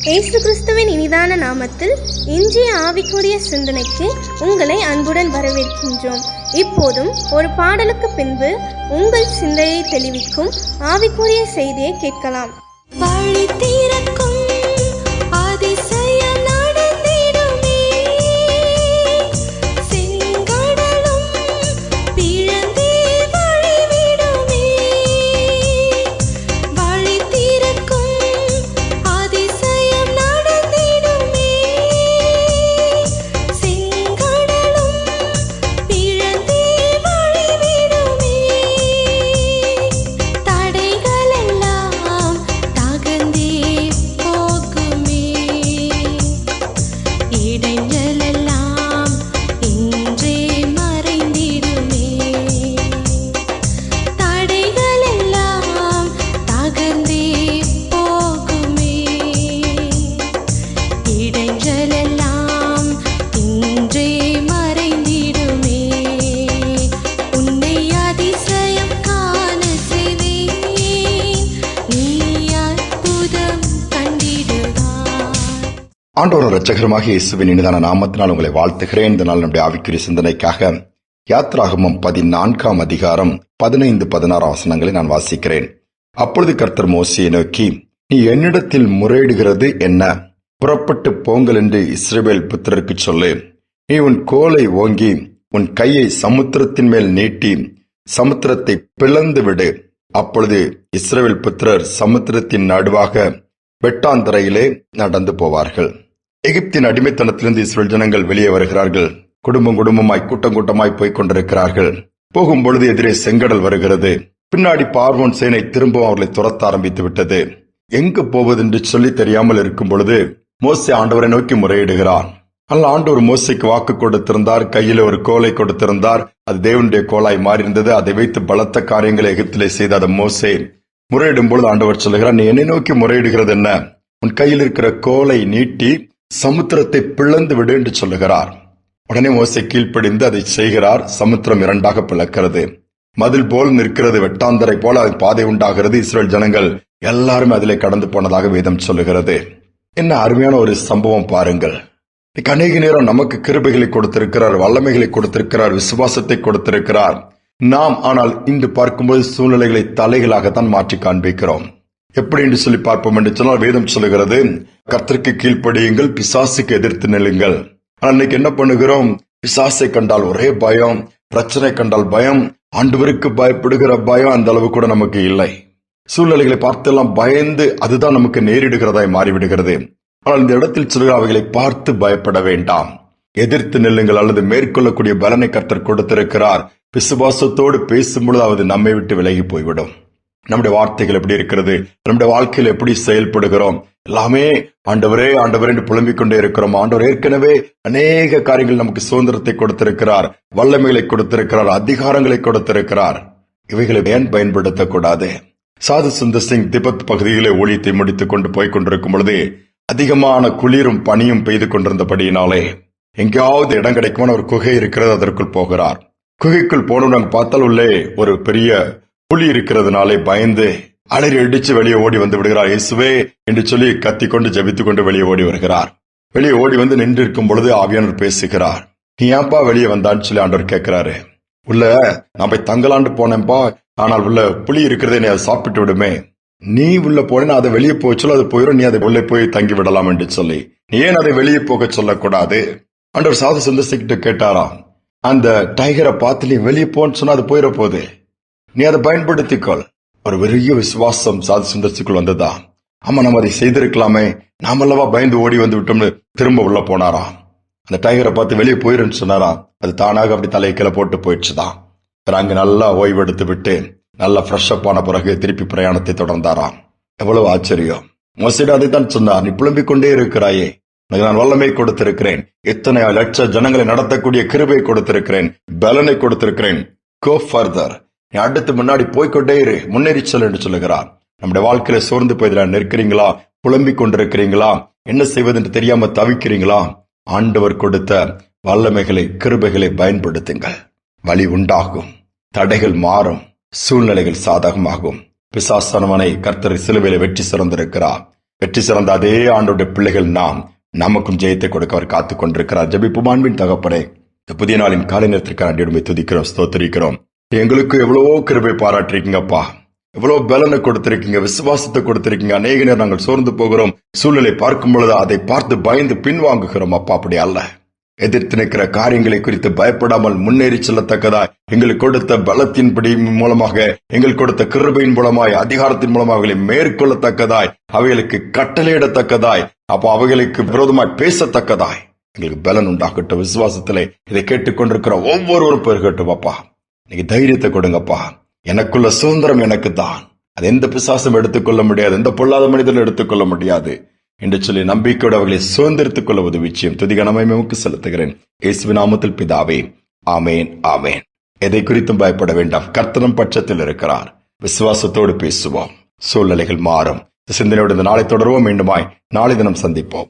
இயேசு கிறிஸ்துவின் இனிதான நாமத்தில் இன்றைய ஆவிக்குரிய சிந்தனைக்கு உங்களை அன்புடன் வரவேற்கின்றோம். இப்போதும் ஒரு பாடலுக்கு பின்பு உங்கள் சிந்தையை தெளிவிக்கும் ஆவிக்குரிய செய்தியை கேட்கலாம். ஆண்டவர் இரட்சகருமாக இயேசுவின் இனிதான நாமத்தினால் உங்களை வாழ்த்துகிறேன். இந்த நாள் நம்முடைய ஆவிக்குரிய சிந்தனைக்காக யாத்ராகமம் 14 அதிகாரம் 15-16 வசனங்களை நான் வாசிக்கிறேன். அப்பொழுது கர்த்தர் மோசேயை நோக்கி, நீ என்னிடத்தில் முறையிடுகிறது என்ன? புறப்பட்டு போங்கள் என்று இஸ்ரவேல் புத்திரருக்கு சொல்லு. நீ உன் கோலை ஓங்கி உன் கையை சமுத்திரத்தின் மேல் நீட்டி சமுத்திரத்தை பிளந்து விடு. அப்பொழுது இஸ்ரவேல் புத்திரர் சமுத்திரத்தின் நடுவாக வெட்டாந்தரையிலே நடந்து போவார்கள். எகிப்தின் அடிமைத்தனத்திலிருந்து இஸ்ரவேல் ஜனங்கள் வெளியே வருகிறார்கள். குடும்பம் குடும்பமாய் கூட்டம் கூட்டமாய் போய்க் கொண்டிருக்கிறார்கள். போகும்பொழுது எதிரே செங்கடல் வருகிறது. பின்னாடி பார்வோன் சேனை திரும்பவும் அவர்களை துரத்த ஆரம்பித்து விட்டது. எங்கு போவது என்று சொல்லி தெரியாமல் இருக்கும் பொழுது மோசே ஆண்டவரை நோக்கி முறையிடுகிறார். அல்ல, ஆண்டவர் மோசேக்கு வாக்கு கொடுத்திருந்தார். கையில ஒரு கோலை கொடுத்திருந்தார். அது தேவனுடைய கோலாய் மாறியிருந்தது. அதை வைத்து பலத்த காரியங்களை எகிப்திலே செய்த அந்த மோசே முறையிடும் பொழுது ஆண்டவர் சொல்லுகிறார், நீ என்னை நோக்கி முறையிடுகிறது என்ன? உன் கையில் இருக்கிற கோலை நீட்டி சமுத்திரத்தை பிளந்து விடு என்று சொல்லுகிறார். உடனே மோசே கீழ்ப்படிந்து அதை செய்கிறார். சமுத்திரம் இரண்டாக பிளக்கிறது. மதில் போல் நிற்கிறது. வெட்டாந்தரை போல அது பாதை உண்டாகிறது. இஸ்ரவேல் ஜனங்கள் எல்லாரும் அதிலே கடந்து போனதாக வேதம் சொல்லுகிறது. என்ன அருமையான ஒரு சம்பவம் பாருங்கள். அநேக நேரம் நமக்கு கிருபைகளை கொடுத்திருக்கிறார், வல்லமைகளை கொடுத்திருக்கிறார், விசுவாசத்தை கொடுத்திருக்கிறார். நாம் ஆனால் இன்று பார்க்கும்போது சூழ்நிலைகளை தலைகளாகத்தான் மாற்றி காண்பிக்கிறோம். எப்படி என்று சொல்லி பார்ப்போம் என்று சொன்னால் வேதம் சொல்லுகிறது, கர்த்தருக்கு கீழ்ப்படியுங்கள், பிசாசுக்கு எதிர்த்து நில்லுங்கள். ஆனால் இன்னைக்கு என்ன பண்ணுகிறோம்? பிசாசை கண்டால் ஒரே பயம், பிரச்சனை கண்டால் பயம், ஆண்டவருக்கு பயப்படுகிற பயம் அந்த அளவு கூட நமக்கு இல்லை. சூழ்நிலைகளை பார்த்தெல்லாம் பயந்து அதுதான் நமக்கு நேரிடுகிறதாய் மாறிவிடுகிறது. ஆனால் இந்த இடத்தில் சொல்கிற அவைகளை பார்த்து பயப்பட வேண்டாம், எதிர்த்து நில்லுங்கள். அல்லது மேற்கொள்ளக்கூடிய பலனை கர்த்தர் கொடுத்திருக்கிறார். விசுவாசத்தோடு பேசும்பொழுது அது நம்மை விட்டு விலகி போய்விடும். நம்முடைய வார்த்தைகள் எப்படி இருக்கிறது, நம்முடைய வாழ்க்கையில் எப்படி செயல்படுகிறோம், எல்லாமே ஆண்டவரே ஆண்டவரே என்று புலம்பிக் கொண்டே இருக்கிறோம். ஆண்டவர் ஏற்கனவே அநேக காரியங்கள் நமக்கு சுதந்திரத்தை கொடுத்திருக்கிறார், வல்லமைகளை கொடுத்திருக்கிறார், அதிகாரங்களை கொடுத்திருக்கிறார். இவைகளை ஏன் பயன்படுத்தக்கூடாது? சாது சுந்தர் சிங் திபெத் பகுதியிலே ஊழியத்தை முடித்துக் கொண்டு போய்க் கொண்டிருக்கும் பொழுது அதிகமான குளிரும் பனியும் பெய்து கொண்டிருந்தபடியினாலே எங்கேயாவது இடம் கிடைக்குமான ஒரு குகை இருக்கிறது, அதற்குள் போகிறார். குகைக்குள் போனவங்க பார்த்தால் உள்ளே ஒரு பெரிய புலி இருக்கிறதுனாலே பயந்து அலறி அடிச்சு வெளியே ஓடி வந்து விடுகிறார். இயேசுவே என்று சொல்லி கத்திக்கொண்டு ஜெபித்துக் கொண்டு வெளியே ஓடி வருகிறார். வெளியே ஓடி வந்து நின்று இருக்கும் பொழுது ஆவியானவர் பேசுகிறார். நீ ஏன்பா வெளியே வந்தான்னு சொல்லி ஆண்டவர் கேட்கிறாரு. உள்ள நான் போய் தங்கலாண்டு போனேன்பா, ஆனால் உள்ள புலி இருக்கிறதே, நீ அதை சாப்பிட்டு விடுமே. நீ உள்ள போனேன்னா அதை வெளியே போக சொல்ல, அது போயிடும், நீ அதை உள்ளே போய் தங்கி விடலாம் என்று சொல்லி நீ ஏன் அதை வெளியே போக சொல்லக்கூடாது? ஆண்டவர் சாது சந்தோஷிக்கிட்டு கேட்டாரா, அந்த டைகரை பார்த்து நீ வெளியே போன்னு சொன்னா அது போயிட போகுது, நீ அதை பயன்படுத்திக்கொள். ஒரு பெரிய விசுவாசம் சாது சுந்தர்சிக்குள் வந்ததா. ஆமா, நம்ம அதை செய்திருக்கலாமே, நாமல்லவா பயந்து ஓடி வந்து விட்டோம்னு திரும்ப உள்ள போனாரா. அந்த டைகரை பார்த்து வெளியே போயிருன்னு சொன்னாரா, அது தானாக அப்படி தலையை கீழே போட்டு போயிடுச்சுதான். அங்க நல்லா ஓய்வெடுத்து விட்டு நல்லா ஃப்ரெஷ் அப் ஆன பிறகு திருப்பி பிரயாணத்தை தொடர்ந்தாராம். எவ்வளவு ஆச்சரியம்! மோசே அதைத்தான் சொன்னார், நீ புலம்பிக் கொண்டே இருக்கிறாயே, நான் வல்லமை கொடுத்திருக்கிறேன், எத்தனை லட்ச ஜனங்களை நடத்தக்கூடிய கிருபை கொடுத்திருக்கிறேன், பலனை கொடுத்திருக்கிறேன். கோ ஃபர்தர், நீ அடுத்து முன்னாடி போய்கொண்டே இரு, முன்னேறி செல் என்று சொல்லுகிறார். நம்முடைய வாழ்க்கையில சோர்ந்து போய் நிற்கிறீங்களா? புலம்பிக் கொண்டிருக்கிறீங்களா? என்ன செய்வது என்று தெரியாம தவிக்கிறீங்களா? ஆண்டவர் கொடுத்த வல்லமைகளை கிருபைகளை பயன்படுத்துங்கள். வழி உண்டாகும், தடைகள் மாறும், சூழ்நிலைகள் சாதகமாகும். பிசாசானவனை கர்த்தர் சிலுவையில வெற்றி சிறந்திருக்கிறார். வெற்றி சிறந்த அதே ஆண்டோட பிள்ளைகள் நாம். நமக்கும் ஜெயத்தை கொடுக்க அவர் காத்துக் கொண்டிருக்கிறார். ஜெபிப்போம். அன்பின் தகப்பனே, இந்த புதிய நாளின் காலை நேரத்திற்கு அண்டியுமே துதிக்கிறோம், ஸ்தோத்திரிக்கிறோம். எங்களுக்கு எவ்வளவோ கிருபை பாராட்டிருக்கீங்கப்பா, எவ்வளவு பலனை கொடுத்திருக்கீங்க, விசுவாசத்தை கொடுத்திருக்கீங்க. அநேக நேரம் நாங்கள் சோர்ந்து போகிறோம். சூழ்நிலை பார்க்கும் பொழுது அதை பார்த்து பயந்து பின்வாங்குகிறோம். அப்பா, அப்படி அல்ல. எதிர்த்து நிற்கிற காரியங்களை குறித்து பயப்படாமல் முன்னேறி செல்லத்தக்கதாய் எங்களுக்கு கொடுத்த பலத்தின்படி மூலமாக, எங்களுக்கு கொடுத்த கிருபையின் மூலமாய், அதிகாரத்தின் மூலமாக அவைகளை மேற்கொள்ளத்தக்கதாய், அவைகளுக்கு கட்டளையிடத்தக்கதாய், அப்ப அவைகளுக்கு விரோதமாய் பேசத்தக்கதாய் எங்களுக்கு பலன் உண்டாகட்டும். விசுவாசத்திலே இதை கேட்டுக்கொண்டிருக்கிற ஒவ்வொருவரும் பெருகட்டும். அப்பா, இன்னைக்கு தைரியத்தை கொடுங்கப்பா. எனக்குள்ள சுதந்திரம் எனக்கு தான், அது எந்த பிசாசும் எடுத்துக்கொள்ள முடியாது, எந்த பொல்லாத மனிதனும் எடுத்துக்கொள்ள முடியாது என்று சொல்லி நம்பிக்கையோடு அவர்களை சுதந்திரித்துக் கொள்ள உதவிச்சியும் துதிகனமைக்கு செலுத்துகிறேன். இயேசுவின் நாமத்தில் பிதாவே, ஆமேன், ஆமேன். எதை குறித்தும் பயப்பட வேண்டாம். கர்த்தர் பட்சத்தில் இருக்கிறார். விசுவாசத்தோடு பேசுவோம், சூழ்நிலைகள் மாறும். சிந்தனையோடு இந்த நாளை தொடர்வோம். மீண்டுமாய் நாளை தினம் சந்திப்போம்.